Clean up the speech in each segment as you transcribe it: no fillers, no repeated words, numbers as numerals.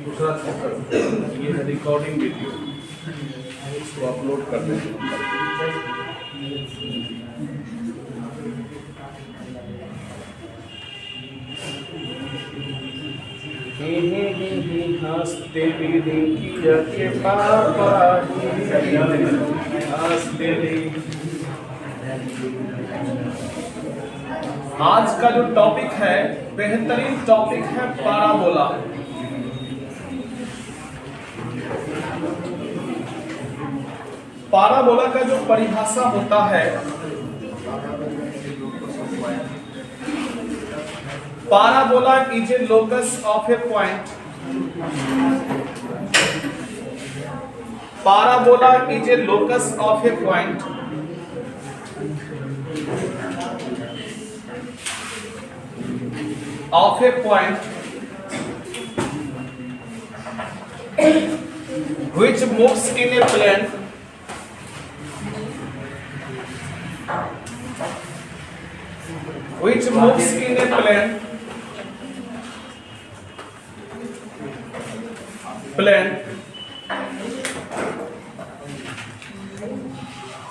दूसरा ये है रिकॉर्डिंग वीडियो, इसको अपलोड कर देंगे। हंसते किया के पापा हंसते। आज का जो टॉपिक है बेहतरीन टॉपिक है पाराबोला। पाराबोला का जो परिभाषा होता है, parabola is a locus of A point. Parabola is a locus of A point which moves in a plane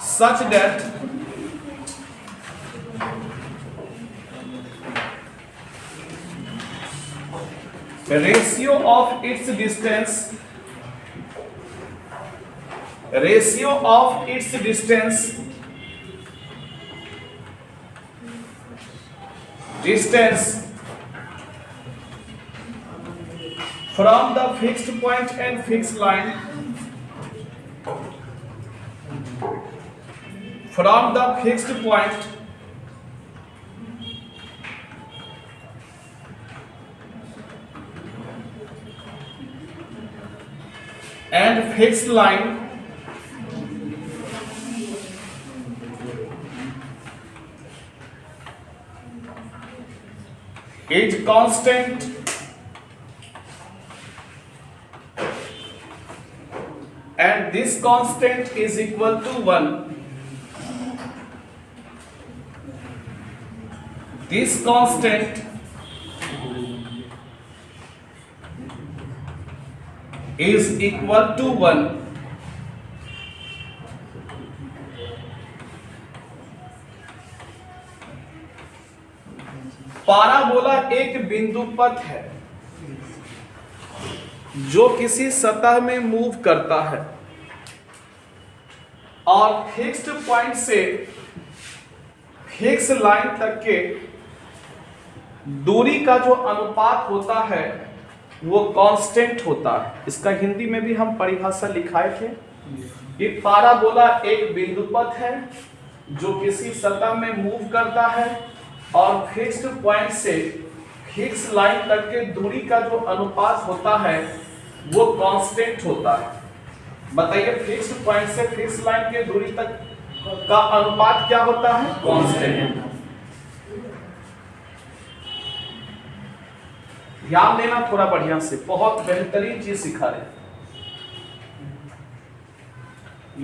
such that ratio of its distance from the fixed point and fixed line and fixed line is constant and this constant is equal to 1. This constant is equal to 1. Parabola एक बिंदु पथ है जो किसी सतह में move करता है और फिक्स्ड पॉइंट से फिक्स लाइन तक के दूरी का जो अनुपात होता है वो कांस्टेंट होता है। इसका हिंदी में भी हम परिभाषा लिखाए थे कि पाराबोला एक बिंदु पथ है जो किसी सतह में मूव करता है और फिक्स्ड पॉइंट से फिक्स लाइन तक के दूरी का जो अनुपात होता है वो कांस्टेंट होता है। बताइए, फिक्स्ड पॉइंट से फिक्स लाइन के दूरी तक का अनुपात क्या होता है? कांस्टेंट। ध्यान देना थोड़ा बढ़िया से, बहुत बेहतरीन चीज सिखा रहे हैं।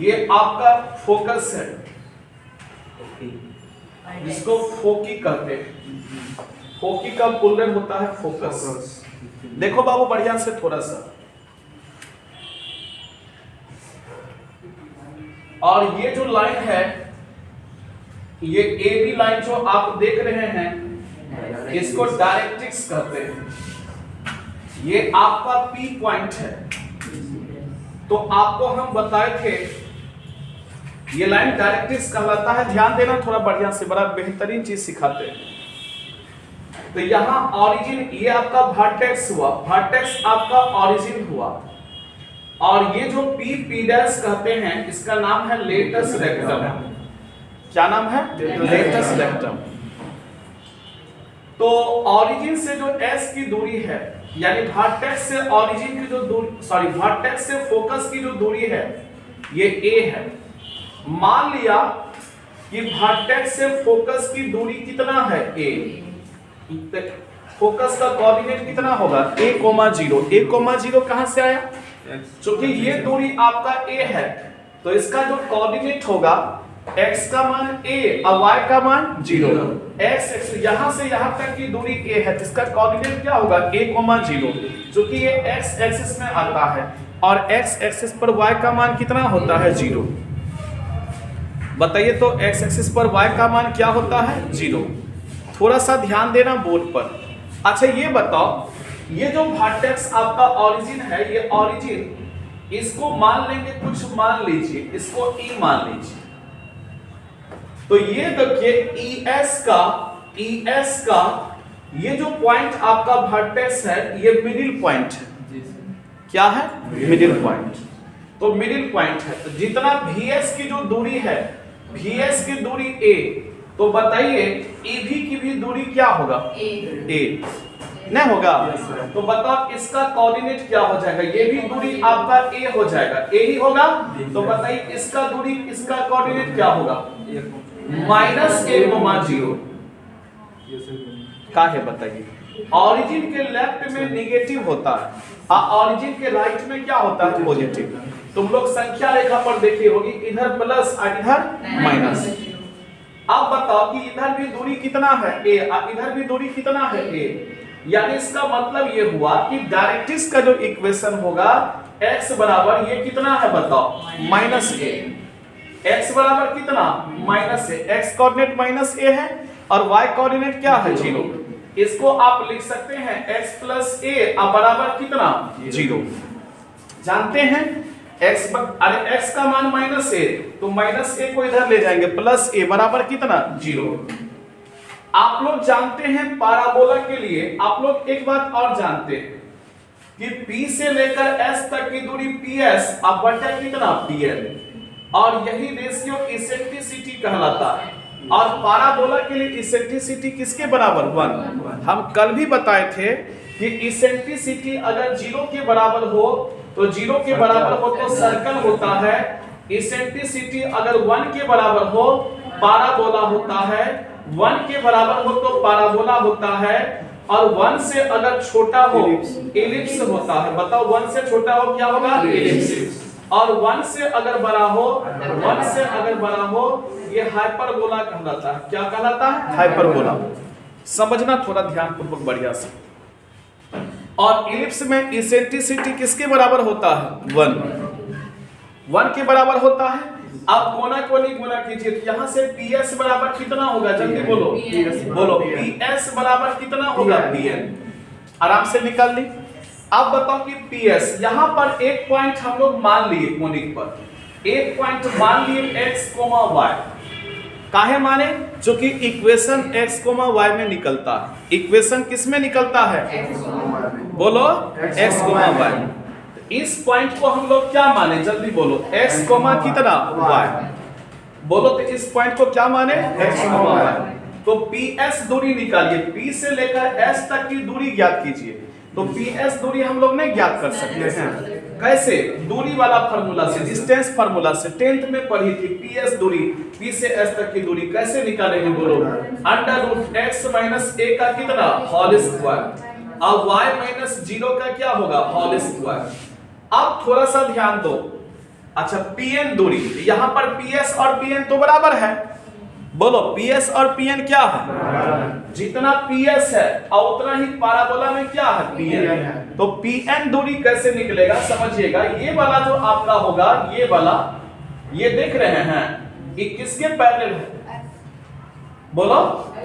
ये आपका फोकस है, जिसको फोकी कहते हैं। फोकी का पुल्लर होता है फोकस। देखो बाबू बढ़िया से थोड़ा सा, और ये जो लाइन है, ये ए बी लाइन जो आप देख रहे हैं, इसको डायरेक्ट्रिक्स कहते हैं। ये आपका पी पॉइंट है। तो आपको हम बताए थे ये लाइन डायरेक्ट्रिक्स कहलाता है। ध्यान देना थोड़ा बढ़िया से, बड़ा बेहतरीन चीज सिखाते हैं। तो यहां ऑरिजिन, ये आपका वर्टेक्स हुआ, वर्टेक्स आपका ऑरिजिन हुआ, और ये जो पी डैश कहते हैं, इसका नाम है लेटस रेक्टम। क्या नाम है? Latus rectum. तो ऑरिजिन से जो एस की दूरी है, यानी वर्टेक्स से ऑरिजिन की जो दूरी, वर्टेक्स से फोकस की जो दूरी है, ये ए है। मान लिया कि वर्टेक्स से फोकस की दूरी कितना है? ए। फोकस का कोऑर्डिनेट कितना होगा? a,0। a,0 कहां से आया? क्योंकि ये दूरी आपका ए है, तो इसका जो कोऑर्डिनेट होगा x का मान a और y का मान 0। एक्स एक्सिस यहां से यहां तक की दूरी a है, जिसका कोऑर्डिनेट क्या होगा a, 0, क्योंकि ये एक्स एक्सिस में आता है और एक्स एक्सिस पर y का मान कितना होता है 0। बताइए तो एक्स एक्सिस पर y का मान क्या होता है 0। थोड़ा सा ध्यान देना बोर्ड पर। अच्छा ये बताओ, ये जो वर्टेक्स आपका ओरिजिन है, ये ओरिजिन इसको मान लेंगे, कुछ मान लीजिए, इसको E मान लीजिए, तो ये देखिए ES का ये जो पॉइंट आपका वर्टेक्स है, ये मिडिल पॉइंट है। क्या है? Middle point. तो मिडिल पॉइंट है, तो जितना VS की जो दूरी है, VS की दूरी A, तो बताइए EV की भी दूरी क्या होगा A नहीं होगा? तो बताओ इसका कोऑर्डिनेट क्या हो जाएगा? ये भी दूरी आपका A हो जाएगा, A ही होगा। तो बताइए इसका दूरी, इसका कोऑर्डिनेट क्या होगा -a, 0। का है बताइए? ऑरिजिन के लेफ्ट में नेगेटिव होता है और ऑरिजिन के राइट में क्या होता है पॉजिटिव। तुम लोग संख्या रेखा पर देखी होगी, इधर प्लस और इधर माइनस। अब बताओ कि इधर भी दूरी कितना है a और इधर भी दूरी कितना है a, यानी इसका मतलब ये हुआ कि डायरेक्ट्रिक्स का जो इक्वेशन होगा x बराबर ये कितना है बताओ -a। x बराबर कितना -a, x कोऑर्डिनेट -a है और y कोऑर्डिनेट क्या है 0। इसको आप लिख सकते हैं x + a बराबर कितना 0। जानते हैं x का मान -a, तो -a को इधर ले जाएंगे, +a बराबर कितना 0। आप लोग जानते हैं पाराबोला के लिए आप लोग एक बात और जानते हैं कि P से लेकर S तक की दूरी PS अब बटा कितना PL, और यही रेशियो इसेंट्रिसिटी कहलाता है। और पाराबोला के लिए इसेंट्रिसिटी किसके बराबर 1। हम कल भी बताए थे कि इसेंट्रिसिटी अगर 0 के बराबर हो तो 0 के बराबर हो तो सर्कल होता है, इसेंट्रिसिटी अगर 1 के बराबर हो पाराबोला होता है, 1 के बराबर हो तो पाराबोला होता है, और 1 से अगर छोटा हो एलिप्स होता है। बताओ 1 से छोटा हो क्या होगा एलिप्स, और 1 से अगर बड़ा हो, 1 से अगर बड़ा हो ये हाइपरबोला कहलाता है। क्या कहलाता है? हाइपरबोला। समझना थोड़ा ध्यान पूर्वक बढ़िया से। और एलिप्स में इसेंट्रिसिटी किसके बराबर होता है 1 के बराबर होता है। अब कोना कोनी गुना कीजिए, तो यहां से PS बराबर कितना होगा जल्दी बोलो बोलो PS बराबर कितना होगा PN। आराम से निकाल ली। अब बताओ कि PS यहां पर एक पॉइंट हम लोग मान लिए, कोनिक पर एक पॉइंट मान लिए x, y। काहे माने? जो कि इक्वेशन x, y में निकलता है। इक्वेशन किस में निकलता है? बोलो x, y। इस पॉइंट को हम लोग क्या माने जल्दी बोलो x, कितना y। बोलो तो इस पॉइंट को क्या माने x, y। तो PS दूरी निकालिए, P से लेकर S तक की दूरी ज्ञात कीजिए। तो PS दूरी हम लोग नहीं ज्ञात कर सकते हैं। कैसे? दूरी वाला फार्मूला से, डिस्टेंस फार्मूला से 10th में पढ़ी थी। PS दूरी, P से S तक की दूरी कैसे निकालेंगे बोलो? √x - a का कितना होल स्क्वायर, अब y - 0 का क्या होगा होल स्क्वायर। अब थोड़ा सा ध्यान दो। अच्छा PN दूरी, यहां पर PS और PN तो बराबर है। बोलो PS और PN क्या है? जितना PS है और उतना ही पाराबोला में क्या है PN। तो PN दूरी कैसे निकलेगा समझिएगा। ये वाला जो आपका होगा, ये वाला, ये देख रहे हैं ये किसके पैरेलल है? बोलो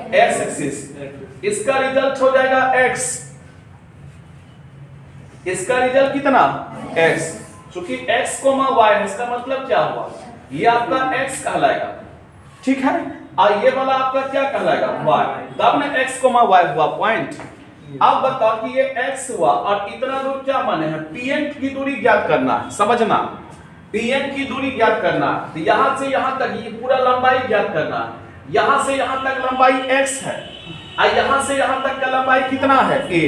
x एक्सिस। इसका रिजल्ट हो जाएगा x, इसका रिजल्ट कितना x, क्योंकि x, y है, इसका मतलब क्या हुआ? ये आपका x कहलाएगा, ठीक है, और ये वाला आपका क्या कहलाएगा y। तब में x, y हुआ पॉइंट। अब बताओ कि ये x हुआ और इतना दूर क्या माने हैं? PN की दूरी ज्ञात करना है। समझना, PN की दूरी ज्ञात करना है। तो यहां से यहां तक ये पूरा लंबाई ज्ञात करना है। यहां से यहां तक लंबाई x है और यहां से यहां तक का लंबाई कितना है a।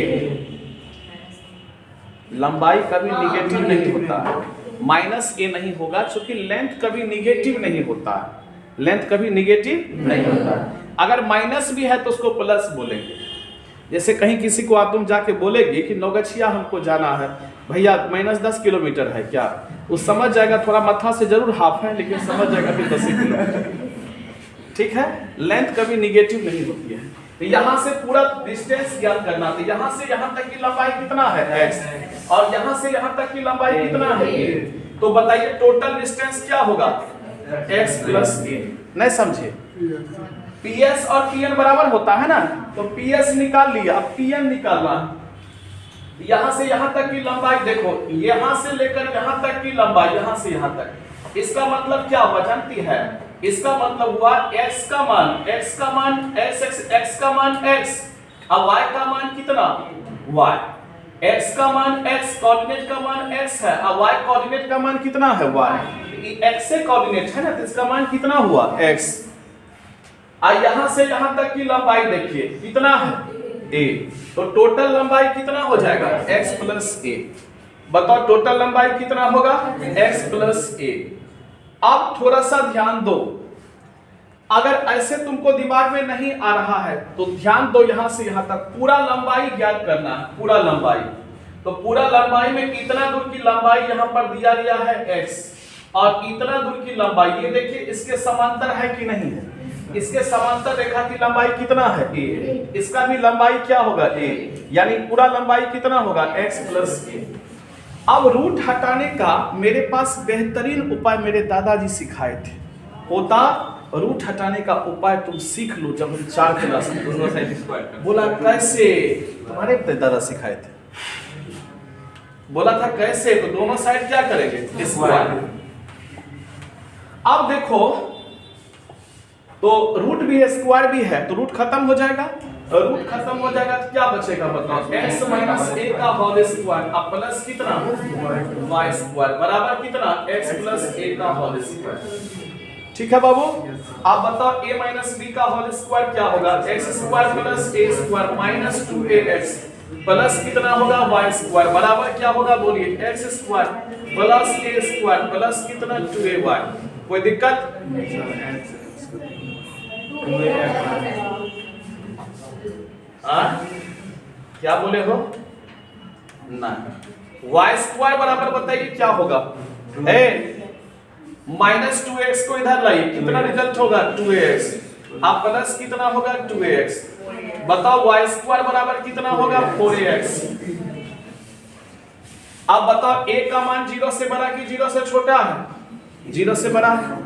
लंबाई कभी निगेटिव नहीं होता है, -a नहीं होगा, क्योंकि लेंथ कभी निगेटिव नहीं होता है। लेंथ कभी निगेटिव नहीं होता है। अगर माइनस भी है तो उसको प्लस बोलेंगे। जैसे कहीं किसी को तुम जाके बोलेगी कि नौगछिया हमको जाना है भैया, -10 किलोमीटर है क्या, वो समझ जाएगा, थोड़ा मथा से जरूर हाफ है लेकिन समझ जाएगा कि 10 किलोमीटर। ठीक है, लेंथ कभी निगेटिव नहीं होती है। तो यहाँ से पूरा डिस्टेंस ज्ञात करना, तो यहाँ से यहाँ तक की लंबाई कितना है x, और यहाँ से यहाँ तक की लंबाई कितना है a। तो बताइए टोटल डिस्टेंस क्या होगा x प्लस a। नहीं समझे, ps और pn बराबर होता है ना, तो ps निकाल लिया, अब pn निकालना। यहाँ से यहाँ तक की लंबाई देखो, यहाँ से लेकर यहाँ तक की लंबाई, यहाँ से यहाँ तक, इसका मतलब क्या हुआ जानती है, इसका मतलब हुआ x का मान x का मान x, अब y का मान कितना y, x का मान x, कोऑर्डिनेट का मान x है, अब y कोऑर्डिनेट का मान कितना है y, x से कोऑर्डिनेट है ना, तो इसका मान कितना हुआ x। अब यहां से यहां तक की लंबाई देखिए कितना है a, तो टोटल लंबाई कितना हो जाएगा x प्लस a। बताओ टोटल लंबाई कितना होगा x प्लस a। अब थोड़ा सा ध्यान दो, अगर ऐसे तुमको दिमाग में नहीं आ रहा है तो ध्यान दो, यहां से यहां तक पूरा लंबाई ज्ञात करना है, पूरा लंबाई। तो पूरा लंबाई में इतना दूर की लंबाई यहां पर दिया गया है x, और इतना दूर की लंबाई ये देखिए इसके समांतर है कि नहीं है, इसके समांतर रेखा की लंबाई कितना है a, इसका भी लंबाई क्या होगा a, यानी पूरा लंबाई कितना होगा x प्लस a। अब रूट हटाने का मेरे पास बेहतरीन उपाय मेरे दादाजी सिखाए थे, होता रूट हटाने का उपाय तुम सीख लो जब हम 4 क्लास में। बोला कैसे, तुम्हारे दादा सिखाए थे, बोला था कैसे, तो दोनों साइड क्या करेंगे स्क्वायर। अब देखो तो रूट भी है स्क्वायर भी है, तो रूट खत्म हो जाएगा, रूट खत्म हो जाएगा तो क्या बचेगा बताओ, x माइनस a का होल स्क्वायर, अब प्लस कितना y स्क्वायर बराबर कितना x प्लस a का होल स्क्वायर। ठीक है बाबू, आप बताओ a माइनस b का होल स्क्वायर क्या होगा, x square plus a square minus 2ax plus कितना होगा y स्क्वायर बराबर क्या होगा बोलिए, x square plus a square plus कितना 2ay। कोई दिक्कत? क्या बोले हो ना, y स्क्वायर बराबर बताइए क्या होगा, माइनस 2x को इधर लाइए, कितना रिजल्ट होगा 2x, अब प्लस कितना होगा 2x। बताओ y स्क्वायर बराबर कितना होगा 4ax। अब बताओ a का मान 0 से बड़ा कि 0 से छोटा है, 0 से बड़ा है,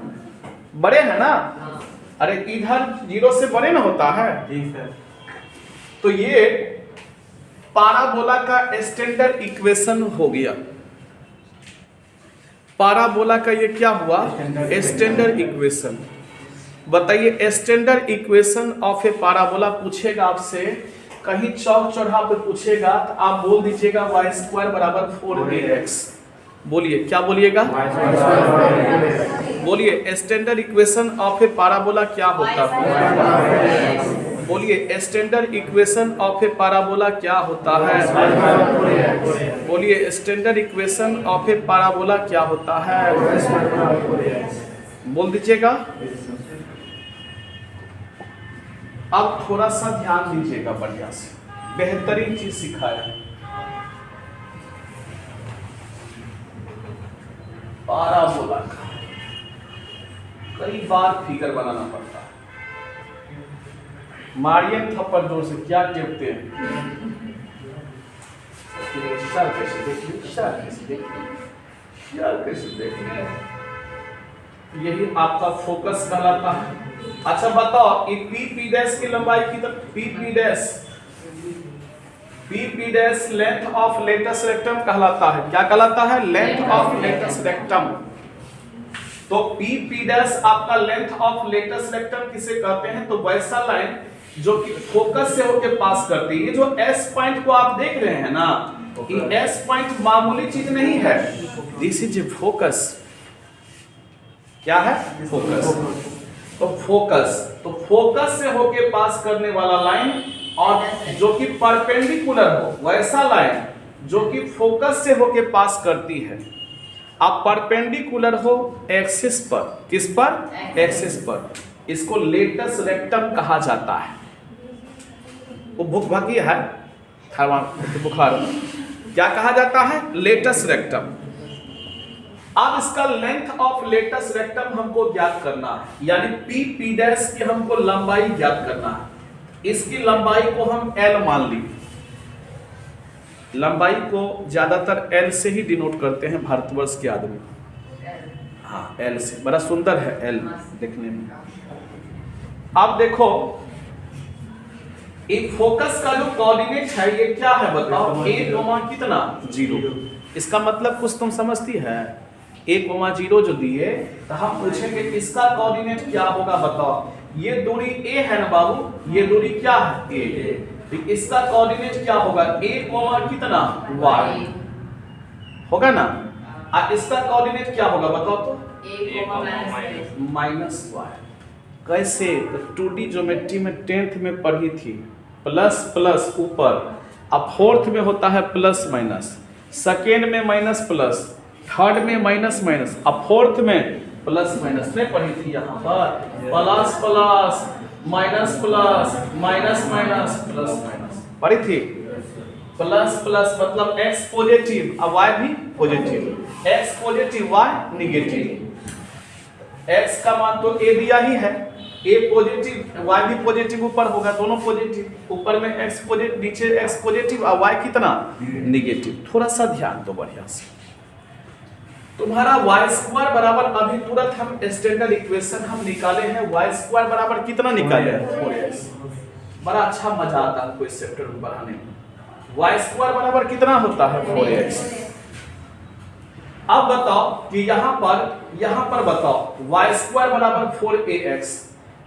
बड़े है ना, अरे इधर 0 से बड़े ना होता है जी सर। तो ये पाराबोला का स्टैंडर्ड इक्वेशन हो गया, पाराबोला का ये क्या हुआ स्टैंडर्ड इक्वेशन। बताइए standard equation of A parabola पूछेगा आपसे, कहीं चौक चौराहा पे पूछेगा तो आप बोल दीजिएगा y स्क्वायर बराबर 4ax। बोलिए क्या बोलिएगा, बोलिए standard equation of A parabola क्या होता है, बोलिए standard equation of A parabola क्या होता है, बोलिए standard equation of A parabola क्या होता है, बोल दीजिएगा। अब थोड़ा सा ध्यान दीजिएगा, बढ़िया से बेहतरीन चीज सिखाया, पाराबोला का कई बार फिगर बनाना पड़ता है, मारियन थप्पड़ जोर से क्या टेपते हैं, कैसे देखिए, कैसे देखिए, यही आपका फोकस कहलाता है। अच्छा बताओ पी डैश की लंबाई कितना, P dash length of latus rectum कहलाता है, क्या कहलाता है, लेंथ ऑफ लेटस रेक्टम। तो पी डैश आपका लेंथ ऑफ लेटस रेक्टम किसे कहते हैं, तो वैसा लाइन जो कि फोकस से होके पास करती है। ये जो एस पॉइंट को आप देख रहे हैं ना, ये एस पॉइंट मामूली चीज नहीं है, दिस इज ए फोकस। क्या है, फोकस। तो फोकस से होके पास करने वाला लाइन, और जो कि परपेंडिकुलर हो वैसा लाइन जो कि फोकस से होके पास करती है। अब परपेंडिकुलर हो एक्सिस पर, किस पर, एक्सिस पर, इसको लेटस रेक्टम कहा जाता है। वो भूख भागी है, बुखार, क्या कहा जाता है, लेटस रेक्टम। अब इसका लेंथ ऑफ लेटस रेक्टम हमको ज्ञात करना है, यानी पी डैश की हमको लंबाई ज्ञात करना है। इसकी लंबाई को हम एल मान ली। लंबाई को ज्यादातर एल से ही डिनोट करते हैं भारतवर्ष के आदमी। हाँ, एल से। बड़ा सुंदर है एल देखने में। अब देखो एक फोकस का जो कोऑर्डिनेट है ये क्या है बताओ, a, कितना 0। इसका मतलब कुछ तुम समझती है, a, 0 जो दिए तो हम पूछेंगे इसका कोऑर्डिनेट क्या होगा बताओ। ये दूरी a है ना बाबू, ये दूरी क्या है a, तो इसका कोऑर्डिनेट क्या होगा a, कितना y होगा ना। इसका कोऑर्डिनेट क्या होगा बताओ तो -y। कैसे? तो 2D ज्योमेट्री में 10th में पढ़ी थी, प्लस प्लस ऊपर, अब 4th में होता है प्लस माइनस, सेकेंड में माइनस प्लस, थर्ड में माइनस माइनस, अब 4th में प्लस माइनस में पढ़ी थी। यहाँ पर plus plus minus plus minus minus plus minus पढ़ी थी। प्लस प्लस मतलब x पॉजिटिव और y भी positive, x positive y negative. x का मान तो a दिया ही है, a पॉजिटिव y भी पॉजिटिव, ऊपर होगा दोनों पॉजिटिव, ऊपर में x पॉजिटिव नीचे x पॉजिटिव और y कितना निगेटिव। थोड़ा सा ध्यान दो बढ़िया से। तुम्हारा y² बराबर, अभी तुरंत हम स्टैंडर्ड इक्वेशन हम निकाले हैं, y² बराबर कितना निकाले हैं 4x। बड़ा अच्छा मजा आता है कोई चैप्टर में पढ़ाने में। y² बराबर कितना होता है 4x। अब बताओ कि यहाँ पर बताओ y² बराबर 4ax।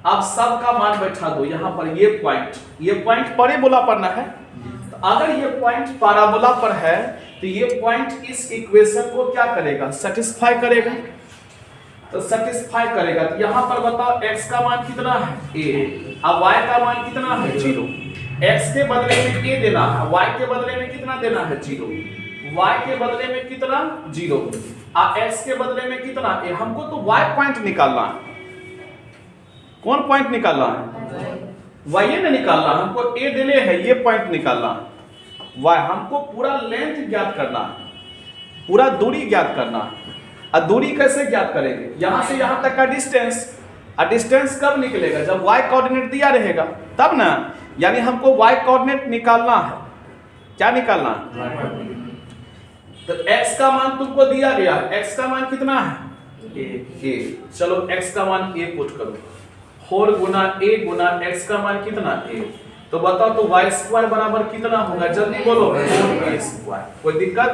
अब सब का मान बैठा दो यहाँ पर, ये पॉइंट पैराबोला पर ना है, तो अगर ये पॉइंट पैराबोला पर है तो ये पॉइंट इस इक्वेशन को क्या करेगा, सेटिस्फाई करेगा। तो सेटिस्फाई करेगा तो यहाँ पर बताओ x का मान कितना है a, अब y का मान कितना है 0। x के बदले में a देना है, y के बदले में कितना देना है 0, y के बदले में कितना 0 और x के बदले में कितना a। हमको तो y पॉइंट निकालना है। कौन पॉइंट निकालना है? y ने निकालना है, हमको a दिले है, ये पॉइंट निकालना है। y हमको पूरा लेंथ ज्ञात करना है, पूरा दूरी ज्ञात करना है। और दूरी कैसे ज्ञात करेंगे, यहां से यहां तक का डिस्टेंस। और डिस्टेंस कब निकलेगा, जब y कोऑर्डिनेट दिया रहेगा तब ना। यानी हमको y कोऑर्डिनेट निकालना है। क्या निकालना है? तो x का मान तुमको दिया गया, x का मान कितना है a। चलो x का मान a पुट करो, 4 गुना a गुना x का मान कितना a। तो बताओ तो y² बराबर कितना होगा, जल्दी बोलो 4a²। कोई दिक्कत?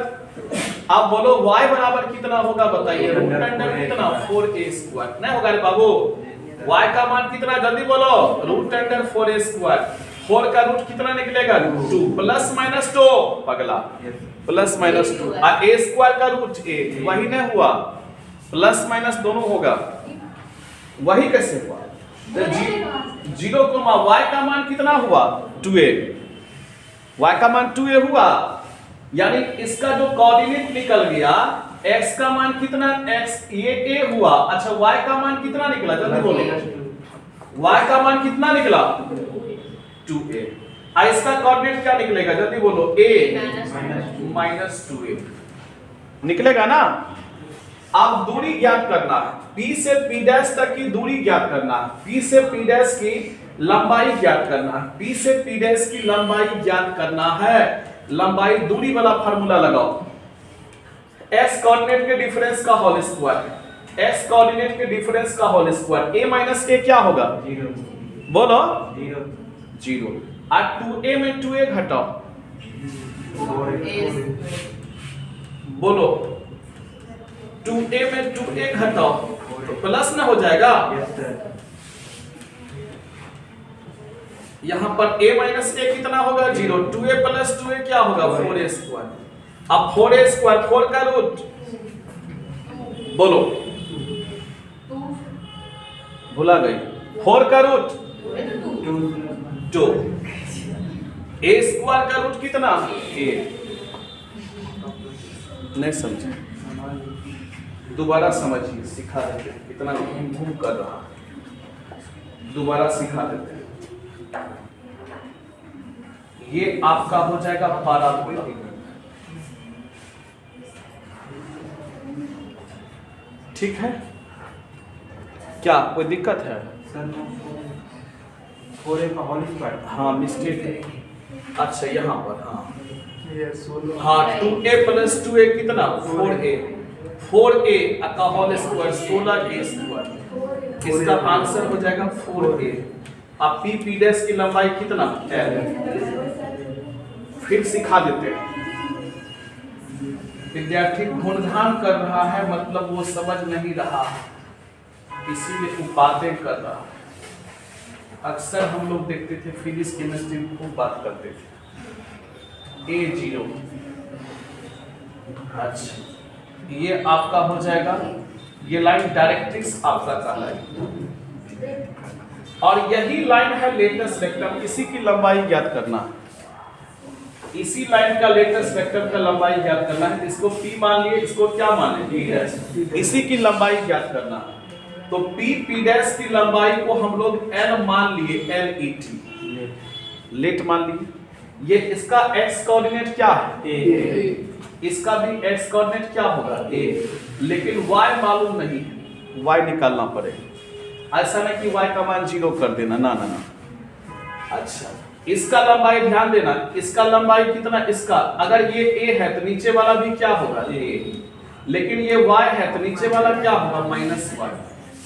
अब बोलो y बराबर कितना होगा बताइए, रूट अंडर कितना 4a² नहीं होगा रे बाबू। y का मान कितना जल्दी बोलो, रूट अंडर 4a²। 4 का रूट कितना निकलेगा 2, प्लस माइनस 2 पगला, प्लस माइनस 2 और a² का रूट a, वही नहीं हुआ, प्लस माइनस दोनों होगा। वही कैसे हुआ? तो 0, y का मान कितना हुआ 2a, y का मान 2a हुआ। यानी इसका जो कोऑर्डिनेट निकल गया, x का मान कितना, x ये a हुआ। अच्छा y का मान कितना निकला जल्दी बोलो, y का मान कितना निकला 2a। इसका कोऑर्डिनेट क्या निकलेगा जल्दी बोलो, a माइनस 2a निकलेगा ना। अब दूरी ज्ञात करना है, P से P' तक की दूरी ज्ञात करना है, P से P' की लंबाई ज्ञात करना है, P से P' की लंबाई ज्ञात करना है। लंबाई दूरी वाला फार्मूला लगाओ, x कोऑर्डिनेट के डिफरेंस का होल स्क्वायर, x कोऑर्डिनेट के डिफरेंस का whole square, a minus a क्या होगा 0, बोलो 0। और 2a में 2a घटाओ, बोलो 2a में 2a घटाओ तो प्लस ना हो जाएगा। यहां पर a माइनस a कितना होगा 0, 2a प्लस 2a क्या होगा 4a²। अब 4a², 4 का रूट बोलो, भुला गई, 4 का रूट 2, a² का रूट कितना a। नहीं समझे, दोबारा समझिए, सिखा देते हैं, कितना घूम कर रहा है, दोबारा सिखा देते हैं। ये आपका हो जाएगा पैराबोला। ठीक है, क्या कोई दिक्कत है? हाँ मिस्टेक है। अच्छा यहाँ पर हाँ 2a प्लस 2a कितना 4a का होल स्क्वायर 16a स्क्वायर, इसका आंसर हो जाएगा 4a। अब p डैश की लंबाई कितना l। फिर सिखा देते हैं, विद्यार्थी गुणधान कर रहा है मतलब वो समझ नहीं रहा, इसीलिए वो बातें कर रहा। अक्सर हम लोग देखते थे फिजिक्स केमिस्ट्री में खूब बात करते थे। A0 अच्छा ये आपका हो जाएगा, ये लाइन डायरेक्ट्रिक्स आपका कहलाएगा और यही लाइन है लेटस वेक्टर, इसी की लंबाई ज्ञात करना है। इसी लाइन का लेटस वेक्टर का लंबाई ज्ञात करना है। इसको P मान लिए, इसको क्या मान लिए D', इसी की लंबाई ज्ञात करना है। तो P डैश की लंबाई को हम लोग L मान लिए, LET लेट मान लिए। ये इसका x कोऑर्डिनेट क्या है a, इसका भी x कोऑर्डिनेट क्या होगा a, लेकिन y मालूम नहीं है, y निकालना पड़ेगा। ऐसा नहीं कि y का मान 0 कर देना, ना ना ना। अच्छा इसका लंबाई ध्यान देना, इसका लंबाई कितना, इसका अगर ये a है तो नीचे वाला भी क्या होगा a, लेकिन ये y है तो नीचे वाला क्या होगा -y।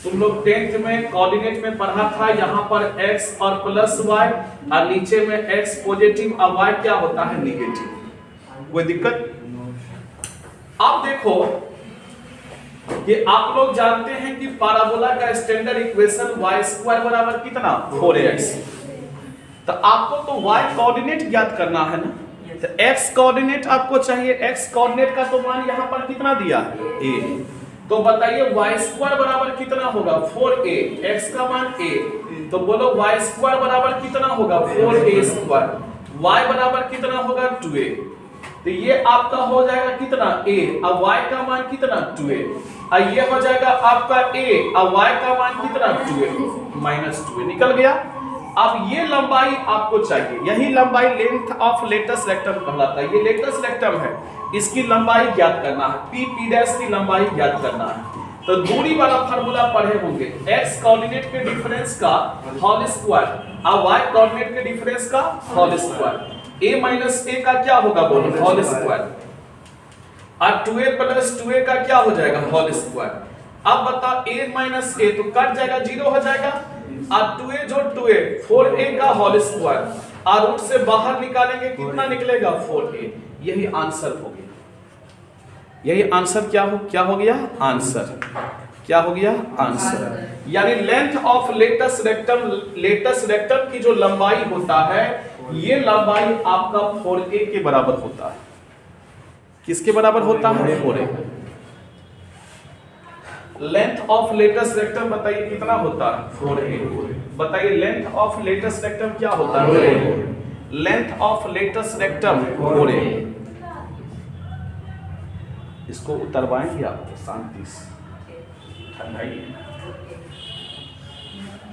तुम लोग 10th में कोऑर्डिनेट में पढ़ा था, यहाँ पर x और प्लस y और नीचे में x पॉजिटिव और y क्या होता है निगेटिव। कोई दिक्कत? अब देखो कि आप लोग जानते हैं कि पैराबोला का स्टैंडर्ड इक्वेशन y² बराबर कितना 4ax। तो आपको तो y कोऑर्डिनेट ज्ञात करना है ना, तो x कोऑर्डिनेट आपको चाहिए। x कोऑर्डिनेट का तो मान यहाँ पर कितना दिया है a, तो बताइए y² बराबर कितना होगा 4a, x का मान a, तो बोलो y² बराबर कितना होगा 4a², y बराबर कितना होगा 2a। तो ये आपका हो जाएगा कितना a और y का मान कितना 2a, और ये हो जाएगा आपका a और y का मान कितना 2a -2a निकल गया। अब ये लंबाई आपको चाहिए, यही लंबाई लेंथ ऑफ लेटस रेक्टम कहलाता है। ये लेटस रेक्टम है, इसकी लंबाई ज्ञात करना है, p डैश की लंबाई ज्ञात करना है। तो दूरी वाला फार्मूला पढ़े होंगे, x कोऑर्डिनेट के डिफरेंस का होल स्क्वायर और y कोऑर्डिनेट के डिफरेंस का whole square, a minus a का क्या होगा बोलो होल स्क्वायर, और 2a प्लस 2a का क्या हो जाएगा होल स्क्वायर। अब बता a माइनस a तो कट जाएगा 0 हो जाएगा, और 2a जो 2a 4a का होल स्क्वायर, और रूट से बाहर निकालेंगे कितना निकलेगा 4a। यही आंसर हो गया, यही आंसर क्या हो गया आंसर, क्या हो गया आंसर। यानी लेंथ ऑफ लेटस रेक्टम की जो लंबाई होता है, ये लंबाई आपका 4a के बराबर होता है। किसके बराबर होता है 4a। Length of latus rectum बताइए कितना होता है 4a। बताइए लेंथ ऑफ लेटस रेक्टम क्या होता है, length of latus rectum 4a। इसको उतरवाएंगे आपको शांति से, ठंडाई।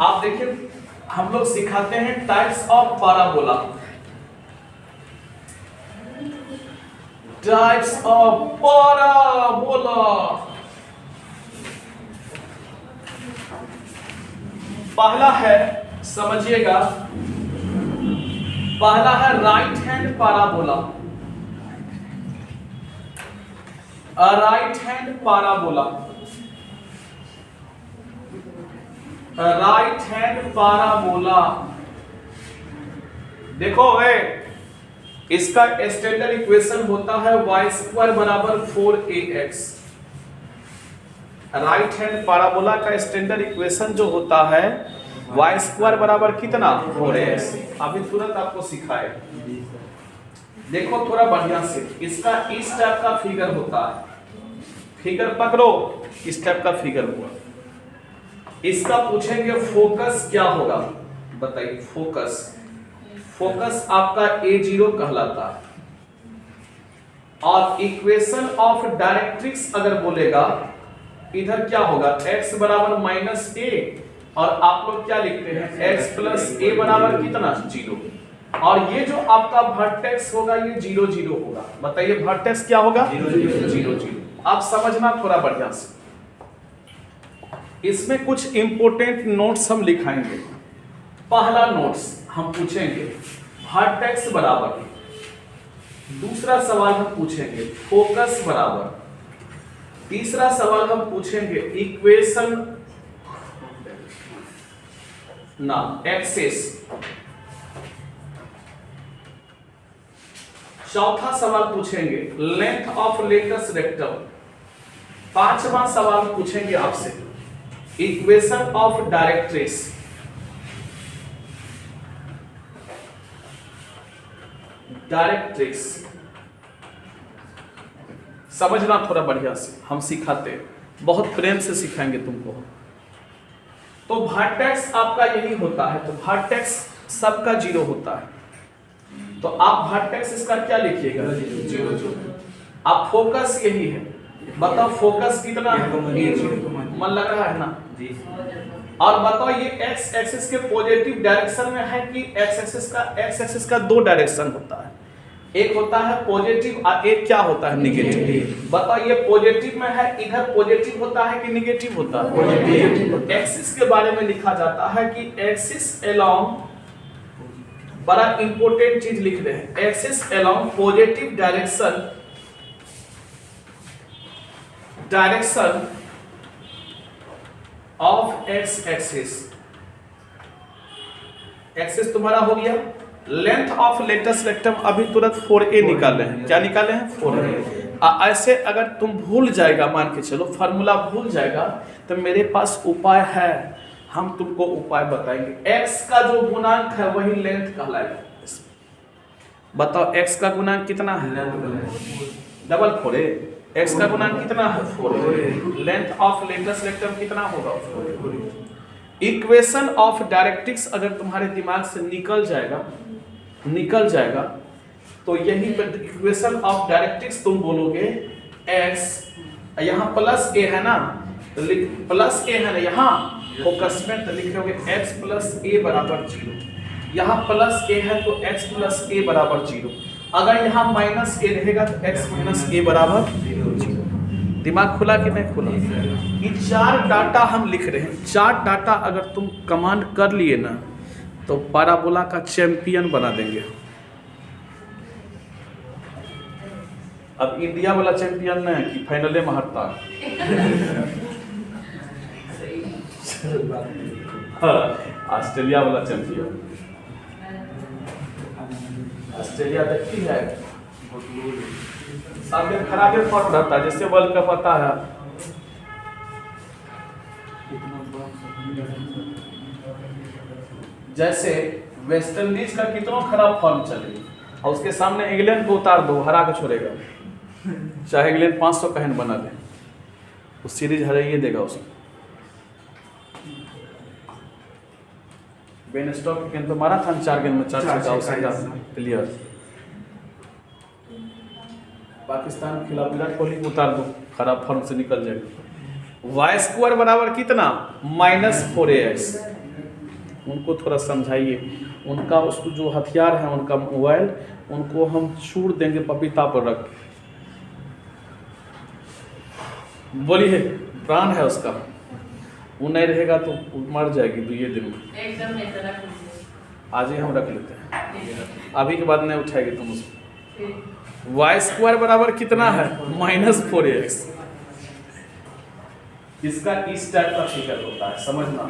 आप देखिए हम लोग सिखाते हैं types of parabola, types of parabola. पहला है, समझिएगा, पहला है right hand parabola. Right hand parabola, right hand parabola. देखो इसका स्टैंडर्ड इक्वेशन होता है y² बराबर 4ax। राइट हैंड पैराबोला का स्टैंडर्ड इक्वेशन जो होता है y² बराबर कितना 4ax। अभी तुरंत आपको सिखाए, देखो थोड़ा बढ़िया से। इसका इस टाइप का फिगर होता है, फिगर पकड़ो, इस टाइप का फिगर हुआ। इसका पूछेंगे फोकस क्या होगा, बताइए फोकस। फोकस आपका A0 कहलाता है। और इक्वेशन ऑफ डायरेक्ट्रिक्स अगर बोलेगा, इधर क्या होगा x बराबर -a, और आप लोग क्या लिखते हैं x प्लस a बराबर कितना 0। और ये जो आपका वर्टेक्स होगा ये 0 0 होगा। बताइए वर्टेक्स क्या होगा 0 0 0। आप समझना थोड़ा बढ़िया से, इसमें कुछ इंपोर्टेंट नोट्स हम लिखाएंगे। पहला नोट्स हम पूछेंगे वर्टेक्स बराबर, दूसरा सवाल हम पूछेंगे फोकस बराबर, तीसरा सवाल हम पूछेंगे इक्वेशन ना एक्सिस, चौथा सवाल पूछेंगे लेंथ ऑफ लेटस रेक्टम, पांचवा सवाल पूछेंगे आपसे इक्वेशन ऑफ डायरेक्ट्रिक्स, समझना थोड़ा बढ़िया से, हम सिखाते हैं, बहुत प्रेम से सिखाएंगे तुमको। तो वर्टेक्स आपका यही होता है, तो वर्टेक्स सबका 0 होता है, तो आप वर्टेक्स इसका क्या लिखिएगा 0। आप फोकस यही है, बताओ फोकस कितना है, मन लग रहा है ना। और बताओ ये एक्स एक्सिस के पॉजिटिव डायरेक्शन में है कि एक्स एक्सिस का 2 डायरेक्शन होता है, एक होता है पॉजिटिव और एक क्या होता है निगेटिव। बताओ ये पॉजिटिव में है, इधर पॉजिटिव होता है कि निगेटिव होता है पॉजिटिव। एक्सिस के बारे में लिखा जाता है कि एक्सिस अलोंग, बड़ा इंपॉर्टेंट चीज लिख रहे हैं, axis along positive direction of x axis. Axis तुम्हारा हो गया। लेंथ ऑफ लेटस रेक्टम अभी तुरंत 4a निकाले हैं, क्या निकाले हैं 4a। ऐसे अगर तुम भूल जाएगा, मान के चलो फार्मूला भूल जाएगा, तो मेरे पास उपाय है, हम तुमको उपाय बताएंगे। x का जो गुणांक है वही लेंथ कहलाएगा। बताओ x का गुणांक कितना है, डबल 4a। x का गुणांक कितना है 4a। Length of latus rectum कितना होगा 4a। इक्वेशन ऑफ डायरेक्ट्रिक्स अगर तुम्हारे दिमाग से निकल जाएगा तो यही इक्वेशन ऑफ डायरेक्ट्रिक्स तुम बोलोगे x, यहाँ प्लस a है ना, तो प्लस a है ना, यहाँ फोकस में तो लिखोगे x प्लस a बराबर 0। यहाँ प्लस a है तो x प्लस a बराबर 0। अगर यहाँ माइनस a रहेगा तो x माइनस a बराबर 0। दिमाग खुला कि नहीं खुला। ये 4 डाटा हम लिख रहे हैं, 4 डाटा अगर तुम कमांड कर लिए ना तो पैराबोला का चैंपियन बना देंगे। अब इंडिया वाला चैंपियन नहीं कि फाइनले में हारता ऑस्ट्रेलिया वाला चैंपियन। ऑस्ट्रेलिया देखती है सामने खराब फॉर्म रहता है, जैसे वर्ल्ड कप आता है। जैसे वेस्ट इंडीज का कितना खराब फॉर्म चले और उसके सामने इंग्लैंड को उतार दो, हरा के छोड़ेगा, चाहे इंग्लैंड 500 का हैंड बना दे, वो सीरीज हराइए देगा उसको। बेन स्टॉक के गेंद तो मारा था 4 गेंद में 4 छक्का उसका प्लेयर। पाकिस्तान के खिलाफ विराट कोहली को उतार दो, खराब फॉर्म से निकल जाएगा। वाई स्क्वायर बराबर कितना -4ax। उनको थोड़ा समझाइए, उनका उसको जो हथियार है उनका मोबाइल, उनको हम छूट देंगे पपीता पर रख। बोलिए प्राण है उसका, वो नहीं रहेगा तो मर जाएगी 2 दिन में। आज ही हम रख लेते हैं, अभी के बाद नहीं उठाएगी तुम उसको। वाई स्क्वायर बराबर कितना है -4ax। इसका इस टाइप का फिगर होता है, समझना।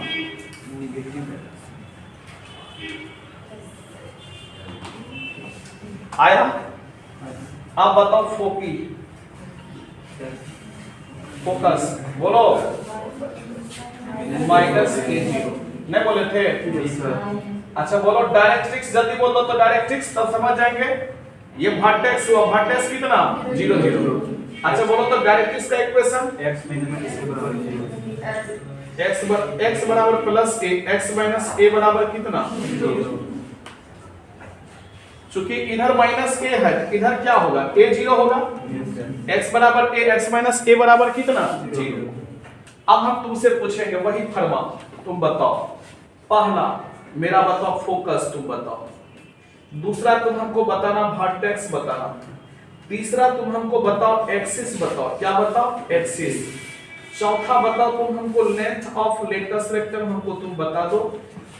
आया। अब बताओ फोकस बोलो -a0 नहीं बोले थे। अच्छा बोलो डायरेक्ट्रिक्स, जल्दी बोलो तो डायरेक्ट्रिक्स तब समझ जाएंगे। ये वर्टेक्स हुआ, वर्टेक्स कितना 0 0। अच्छा बोलो तो डायरेक्ट्रिक्स का इक्वेशन x बराबर plus a, x minus a बराबर कितना 0। चूंकि इधर माइनस a है, इधर क्या होगा a 0 होगा। x बराबर a, x माइनस a बराबर कितना 0। अब हम तुमसे पूछेंगे वही फर्मा, तुम बताओ। पहला मेरा बताओ फोकस, तुम बताओ। दूसरा तुम हमको बताना वर्टेक्स बताना। तीसरा तुम हमको बताओ एक्सिस बताओ, क्या बताओ एक्सिस। चौथा बताओ तुम हमको लेंथ ऑफ लेटस वेक्टर हमको तुम बता दो।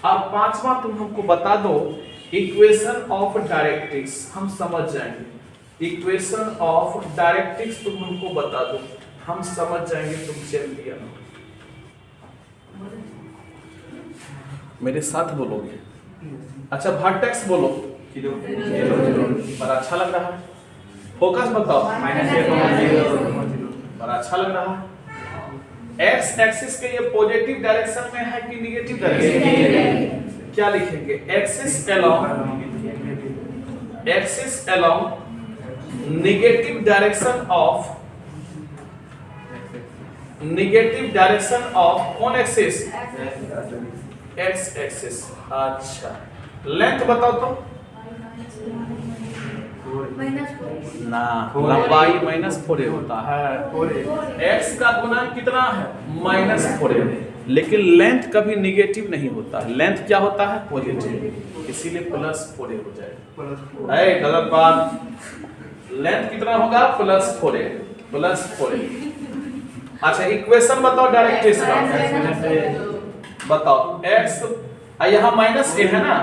और पांचवा तुम हमको बता दो इक्वेशन ऑफ डायरेक्ट्रिक्स, हम समझ जाएंगे। इक्वेशन ऑफ डायरेक्ट्रिक्स तुम हमको बता दो, हम समझ जाएंगे, तुम चैंपियन हो। मेरे साथ बोलोगे? अच्छा वर्टेक्स बोलो। बड़ा अच्छा लग रहा है। फोकस बताओ। बड़ा अच्छा लग रहा है। एक्स एक्सिस के ये पॉजिटिव डायरेक्शन में है कि निगेटिव डायरेक्शन? क्या लिखेंगे? Axis along negative direction of कौन एक्सिस? X axis. अच्छा लेंथ बताओ तो ना, लंबाई -4a होता है। एक्स का गुणा कितना है? -4a। लेकिन लेंथ कभी निगेटिव नहीं होता, लेंथ क्या होता है? पॉजिटिव, इसीलिए +4a हो जाएगा। गलत बात। लेंथ कितना होगा? +4a। अच्छा इक्वेशन बताओ डायरेक्ट्रिक्स का। बताओ x, यहाँ -a है ना,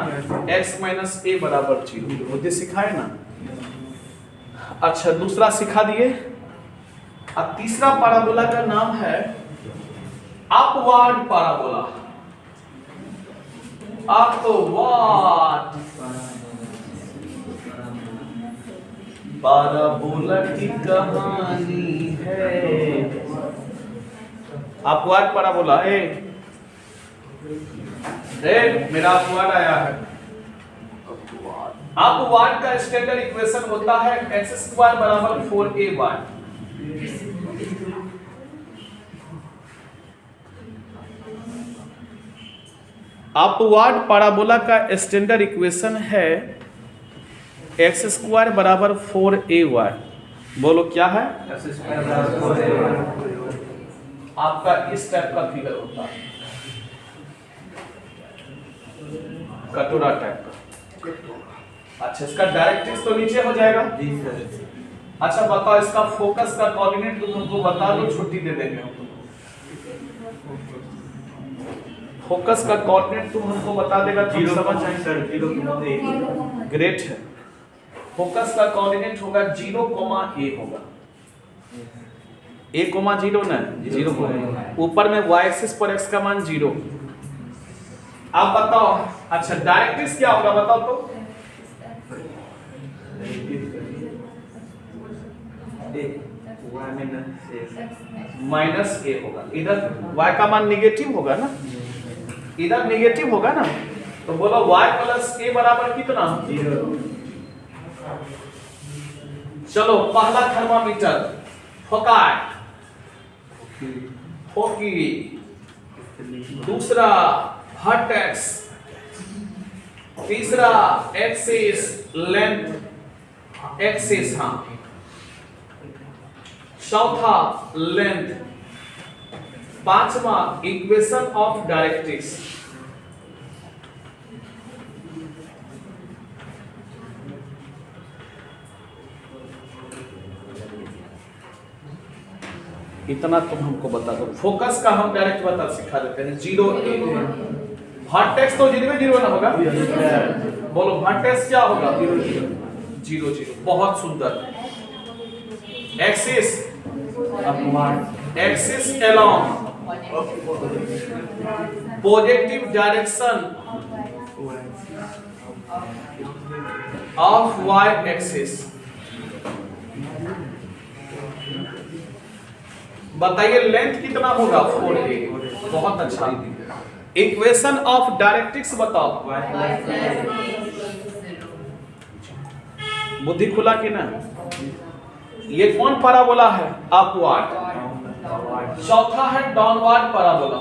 x - a बराबर 0, मुझे सिखाए ना। अच्छा दूसरा सिखा दिए। अब तीसरा पाराबोला का नाम है अपवार्ड पाराबोला। अपवार्ड पाराबोला की कहानी है। अपवार्ड पाराबोला है। मेरा अपवार्ड आया है। अपवार्ड का स्टैंडर्ड इक्वेशन होता है x² = 4ay। अपवार्ड पाराबोला का स्टैंडर्ड इक्वेशन है x² = 4ay। बोलो क्या है? आपका इस टाइप का फिगर होता है, कटोरा टाइप का। अच्छा इसका डायरेक्ट्रिक्स तो नीचे हो जाएगा जी सर। अच्छा बताओ इसका फोकस का कोऑर्डिनेट तुम हमको बता दो, छुट्टी दे देंगे हम तुमको। फोकस का कोऑर्डिनेट तुम हमको बता देगा तो समझ जाएंगे सर। 0, ग्रेट है। फोकस का कोऑर्डिनेट होगा 0, a होगा। a, 0 ना 0, ऊपर में y एक्सिस पर x का मान 0। आप बताओ। अच्छा डायरेक्ट्रिक्स क्या होगा बताओ तो? -a होगा। इधर y का मान निगेटिव होगा ना, इधर निगेटिव होगा ना, तो बोलो y + a बराबर कितना? 0। चलो पहला थर्मामीटर फोकाई, फोकी। दूसरा वर्टेक्स। तीसरा एक्सिस, लेंथ एक्सिस। हाँ चौथा लेंथ। पांचवा इक्वेशन ऑफ डायरेक्ट्रिक्स। इतना तुम हमको बता दो। फोकस का हम डायरेक्ट बता सिखा देते हैं। 0, a। वर्टेक्स तो 0 ना होगा। बोलो वर्टेक्स क्या होगा? 0। बहुत सुंदर। Axis along positive direction of y axis. बताइए लेंथ कितना होगा? 4a। बहुत अच्छा। इक्वेशन ऑफ डायरेक्ट्रिक्स बताओ। बुद्धि खुला कि ना? ये कौन पाराबोला है? अपवार्ड। चौथा है डाउनवार्ड पाराबोला।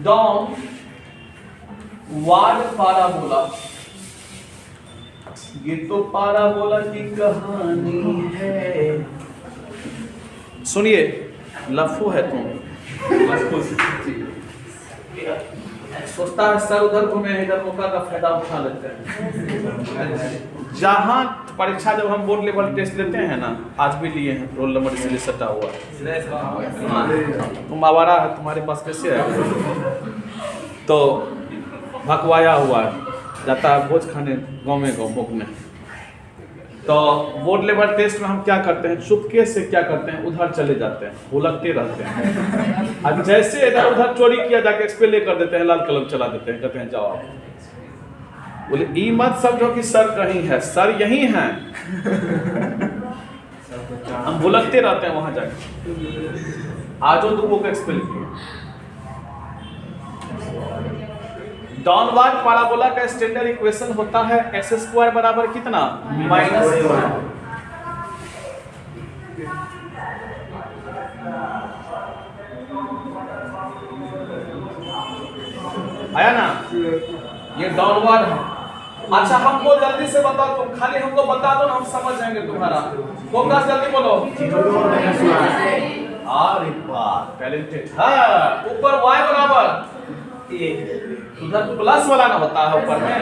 Downward parabola. ये तो पाराबोला की कहानी है। सुनिए लफू है तुम। सोचता है सर उधर घूमे, इधर मौका का फायदा उठा लेते हैं। जहाँ परीक्षा जब हम बोर्ड लेवल टेस्ट लेते हैं ना, आज भी लिए हैं, रोल नंबर इसलिए सटा हुआ है। तुम आवारा है, तुम्हारे पास कैसे है? तो भकवाया हुआ है, जाता है भोज खाने गाँव में भोगने। तो बोर्ड लेवल टेस्ट में हम क्या करते हैं, चुपके से क्या करते हैं, उधर चले जाते हैं, भुलकते रहते हैं। अब जैसे इधर उधर चोरी किया जाके एक्सपेल कर देते हैं, लाल कलम चला देते हैं, कहते हैं जाओ आप। बोले ई मत समझो कि सर कहीं है, सर यहीं हैं। हम भुलकते रहते हैं वहां जाके, आजो दूगो को एक्सपेल किया। डाउनवर्ड पैराबोला का स्टैंडर्ड इक्वेशन होता है x² बराबर कितना, -1। आया ना, ये डाउनवर्ड है। अच्छा हमको जल्दी से बताओ, तुम खाली हमको बता दो ना, हम समझ जाएंगे तुम्हारा। फोकस जल्दी बोलो। अरे वाह टैलेंटेड। हाँ, ऊपर y बराबर उधर प्लस वाला ना होता है ऊपर में,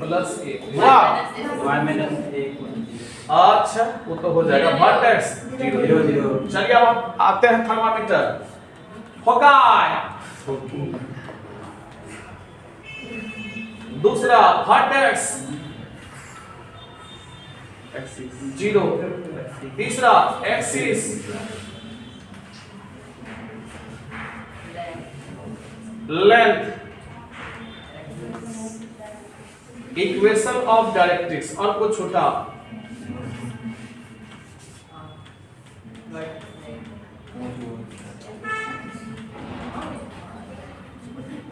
+1। वाह, अच्छा वो तो हो जाएगा वर्टेक्स 0। चलिए अब हम आते हैं थर्मामीटर। फोकाई दूसरा, वर्टेक्स 0। तीसरा axis, length, equation of directrix. और कुछ छोटा,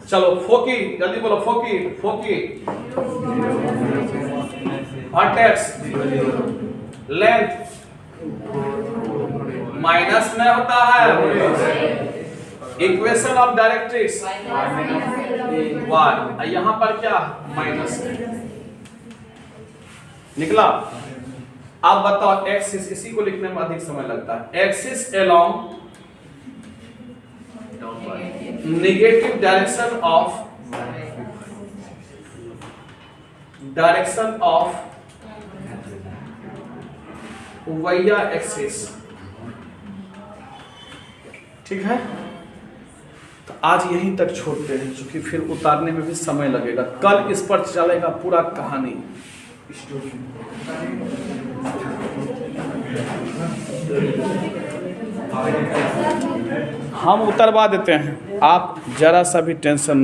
चलो फोकी जल्दी बोलो। फोकी वर्टेक्स, लेंथ माइनस में होता है, इक्वेशन ऑफ डायरेक्ट्रिक्स y, यहां पर क्या माइनस निकला। अब बताओ एक्सिस, इसी को लिखने में अधिक समय लगता है। Axis along negative direction of y axis. ठीक है, तो आज यहीं तक छोड़ते हैं, क्योंकि फिर उतारने में भी समय लगेगा। कल इस पर चलेगा पूरा कहानी। हम उतरवा देते हैं, आप जरा सा भी टेंशन